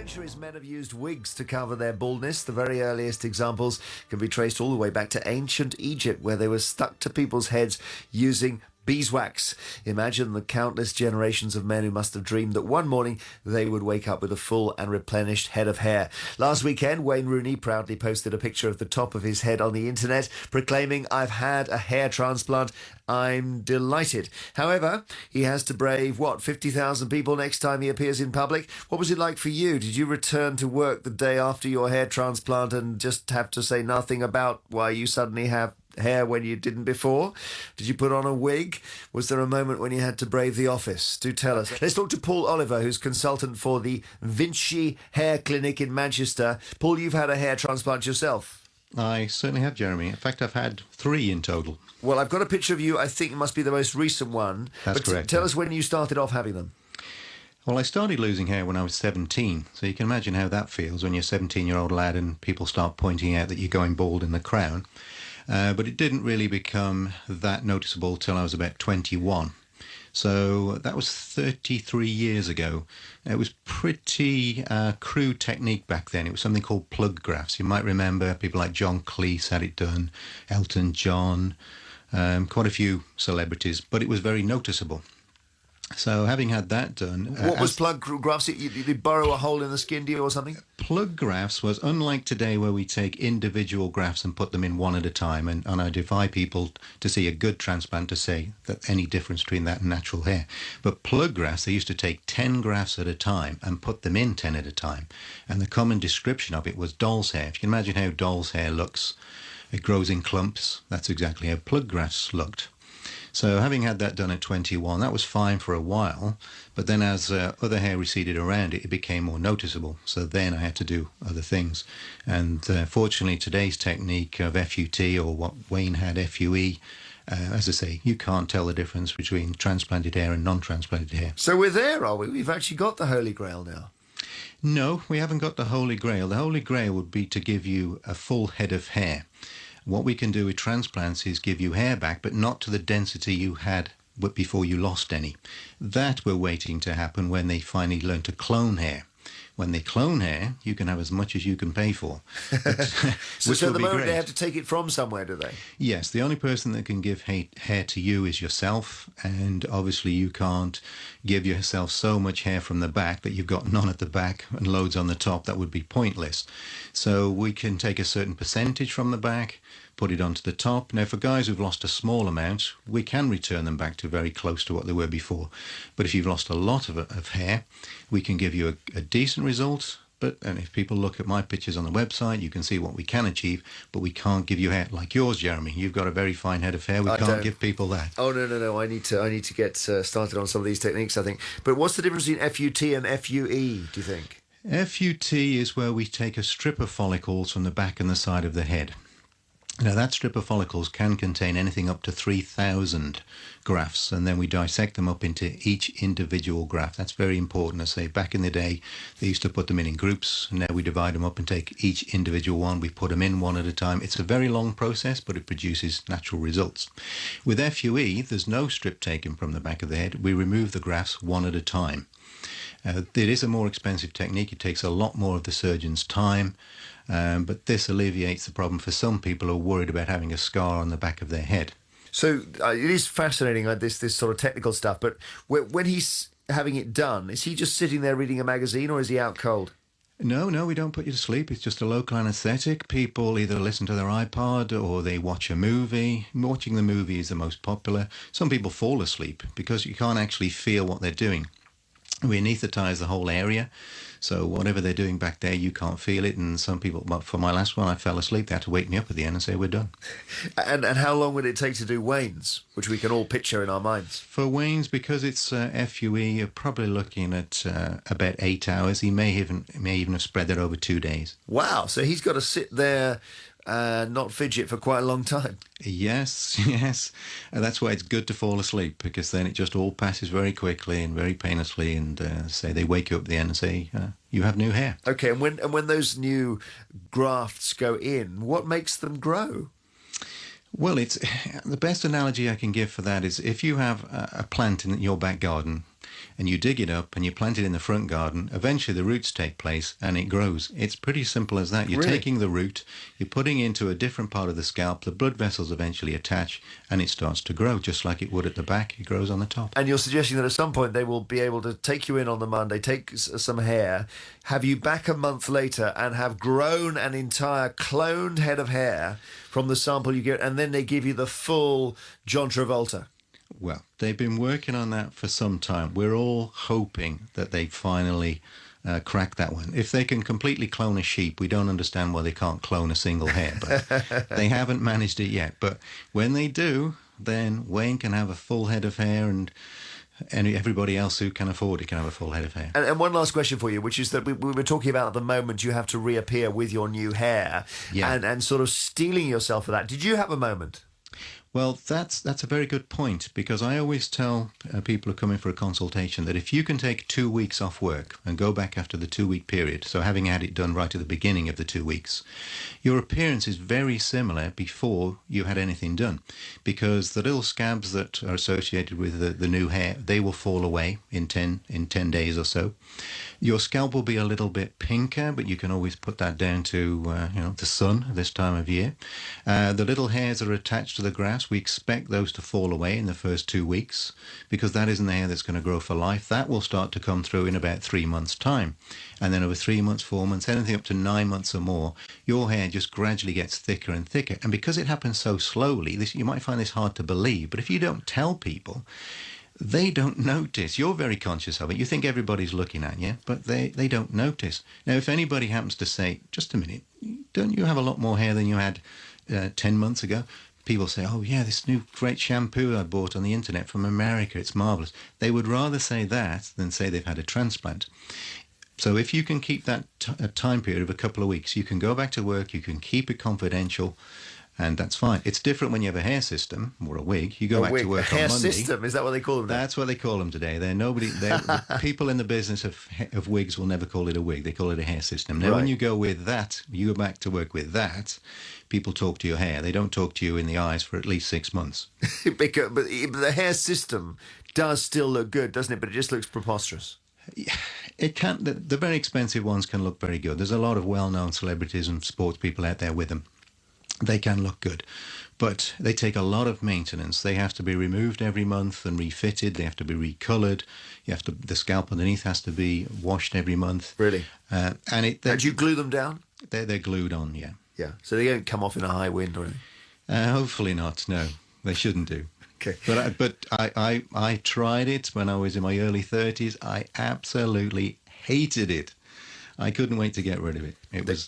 centuries, men have used wigs to cover their baldness. The very earliest examples can be traced all the way back to ancient Egypt, where they were stuck to people's heads using beeswax. Imagine the countless generations of men who must have dreamed that one morning they would wake up with a full and replenished head of hair. Last weekend, Wayne Rooney proudly posted a picture of the top of his head on the internet, proclaiming, "I've had a hair transplant. I'm delighted." However, he has to brave, 50,000 people next time he appears in public. What was it like for you? Did you return to work the day after your hair transplant and just have to say nothing about why you suddenly have hair when you didn't before? Did you put on a wig? Was there a moment when you had to brave the office? Do tell us. Let's talk to Paul Oliver, who's consultant for the Vinci Hair Clinic in Manchester. Paul, you've had a hair transplant yourself. I certainly have, Jeremy. In fact, I've had 3 in total. Well, I've got a picture of you. I think it must be the most recent one. That's correct. Tell us when you started off having them. Well, I started losing hair when I was 17, so you can imagine how that feels when you're a 17-year-old lad and people start pointing out that you're going bald in the crown. But it didn't really become that noticeable till I was about 21. So that was 33 years ago. It was pretty crude technique back then. It was something called plug grafts. You might remember people like John Cleese had it done, Elton John, quite a few celebrities, but it was very noticeable. So having had that done... What was plug grafts? You burrow a hole in the skin, do you, or something? Plug grafts was unlike today where we take individual grafts and put them in one at a time, and I defy people to see a good transplant to say that any difference between that and natural hair. But plug grafts, they used to take 10 grafts at a time and put them in 10 at a time. And the common description of it was doll's hair. If you can imagine how doll's hair looks, it grows in clumps. That's exactly how plug grafts looked. So having had that done at 21, that was fine for a while, but then as other hair receded around it, it became more noticeable. So then I had to do other things. And fortunately, today's technique of FUT, or what Wayne had, FUE, as I say, you can't tell the difference between transplanted hair and non-transplanted hair. So we're there, are we? We've actually got the Holy Grail now. No, we haven't got the Holy Grail. The Holy Grail would be to give you a full head of hair. What we can do with transplants is give you hair back, but not to the density you had before you lost any. That we're waiting to happen when they finally learn to clone hair. When they clone hair, you can have as much as you can pay for. So at the moment they have to take it from somewhere, do they? Yes, the only person that can give hair to you is yourself, and obviously you can't give yourself so much hair from the back that you've got none at the back and loads on the top. That would be pointless. So we can take a certain percentage from the back, put it onto the top. Now, for guys who've lost a small amount, we can return them back to very close to what they were before. But if you've lost a lot of hair, we can give you a decent result. And if people look at my pictures on the website, you can see what we can achieve, but we can't give you hair like yours, Jeremy. You've got a very fine head of hair. We can't give people that. Oh, no. I need to get started on some of these techniques, I think. But what's the difference between FUT and FUE, do you think? FUT is where we take a strip of follicles from the back and the side of the head. Now, that strip of follicles can contain anything up to 3,000 grafts, and then we dissect them up into each individual graft. That's very important. I say back in the day, they used to put them in groups, and now we divide them up and take each individual one. We put them in one at a time. It's a very long process, but it produces natural results. With FUE, there's no strip taken from the back of the head. We remove the grafts one at a time. It is a more expensive technique. It takes a lot more of the surgeon's time, but this alleviates the problem for some people who are worried about having a scar on the back of their head. So it is fascinating, this sort of technical stuff, but when he's having it done, is he just sitting there reading a magazine, or is he out cold? No, we don't put you to sleep. It's just a local anaesthetic. People either listen to their iPod or they watch a movie. Watching the movie is the most popular. Some people fall asleep because you can't actually feel what they're doing. We anaesthetise the whole area, so whatever they're doing back there, you can't feel it. And some people, but for my last one, I fell asleep. They had to wake me up at the end and say, we're done. And how long would it take to do Wayne's, which we can all picture in our minds? For Wayne's, because it's FUE, you're probably looking at about 8 hours. He may even have spread that over 2 days. Wow, so he's got to sit there not fidget for quite a long time. Yes. And that's why it's good to fall asleep, because then it just all passes very quickly and very painlessly, and say they wake you up at the end and say, you have new hair. Okay, and when those new grafts go in, what makes them grow? Well, it's the best analogy I can give for that is if you have a plant in your back garden and you dig it up and you plant it in the front garden, eventually the roots take place and it grows. It's pretty simple as that. You're Really? taking the root, you're putting it into a different part of the scalp, the blood vessels eventually attach, and it starts to grow just like it would at the back. It grows on the top. And you're suggesting that at some point they will be able to take you in on the Monday, take some hair, have you back a month later and have grown an entire cloned head of hair from the sample you get, and then they give you the full John Travolta. Well, they've been working on that for some time. We're all hoping that they finally crack that one. If they can completely clone a sheep, we don't understand why they can't clone a single hair, but they haven't managed it yet. But when they do, then Wayne can have a full head of hair, and everybody else who can afford it can have a full head of hair. And one last question for you, which is that we were talking about at the moment you have to reappear with your new hair, Yeah. and sort of steeling yourself for that. Did you have a moment? Well, that's a very good point, because I always tell people who come in for a consultation that if you can take 2 weeks off work and go back after the 2-week period, so having had it done right at the beginning of the 2 weeks, your appearance is very similar before you had anything done, because the little scabs that are associated with the new hair, they will fall away in 10 days or so. Your scalp will be a little bit pinker, but you can always put that down to the sun this time of year. The little hairs that are attached to the grafts, we expect those to fall away in the first 2 weeks, because that isn't the hair that's going to grow for life. That will start to come through in about 3 months' time. And then over 3 months, 4 months, anything up to 9 months or more, your hair just gradually gets thicker and thicker. And because it happens so slowly, you might find this hard to believe, but if you don't tell people, they don't notice. You're very conscious of it. You think everybody's looking at you, but they don't notice. Now, if anybody happens to say, just a minute, don't you have a lot more hair than you had 10 months ago? People say, oh, yeah, this new great shampoo I bought on the internet from America, it's marvellous. They would rather say that than say they've had a transplant. So if you can keep that time period of a couple of weeks, you can go back to work, you can keep it confidential, and that's fine. It's different when you have a hair system or a wig. You go back to work on Hair Monday. system, is that what they call them now? That's what they call them today. The people in the business of wigs will never call it a wig. They call it a hair system. Now, when you go with that, you go back to work with that, people talk to your hair. They don't talk to you in the eyes for at least 6 months. but the hair system does still look good, doesn't it? But it just looks preposterous. It can. The very expensive ones can look very good. There's a lot of well-known celebrities and sports people out there with them. They can look good, but they take a lot of maintenance. They have to be removed every month and refitted. They have to be recoloured. The scalp underneath has to be washed every month. Really? And do you glue them down? They're glued on, yeah. Yeah. So they don't come off in a high wind or anything? Hopefully not. No, they shouldn't do. Okay. But I tried it when I was in my early 30s. I absolutely hated it. I couldn't wait to get rid of it.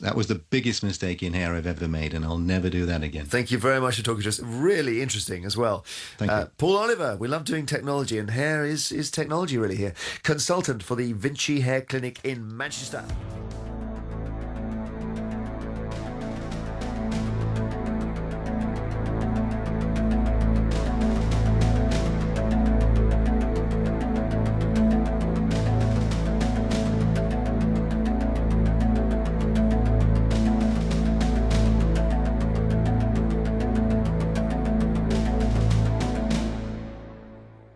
That was the biggest mistake in hair I've ever made, and I'll never do that again. Thank you very much for talking to us. Really interesting as well. Thank you. Paul Oliver, we love doing technology, and hair is technology really here. Consultant for the Vinci Hair Clinic in Manchester.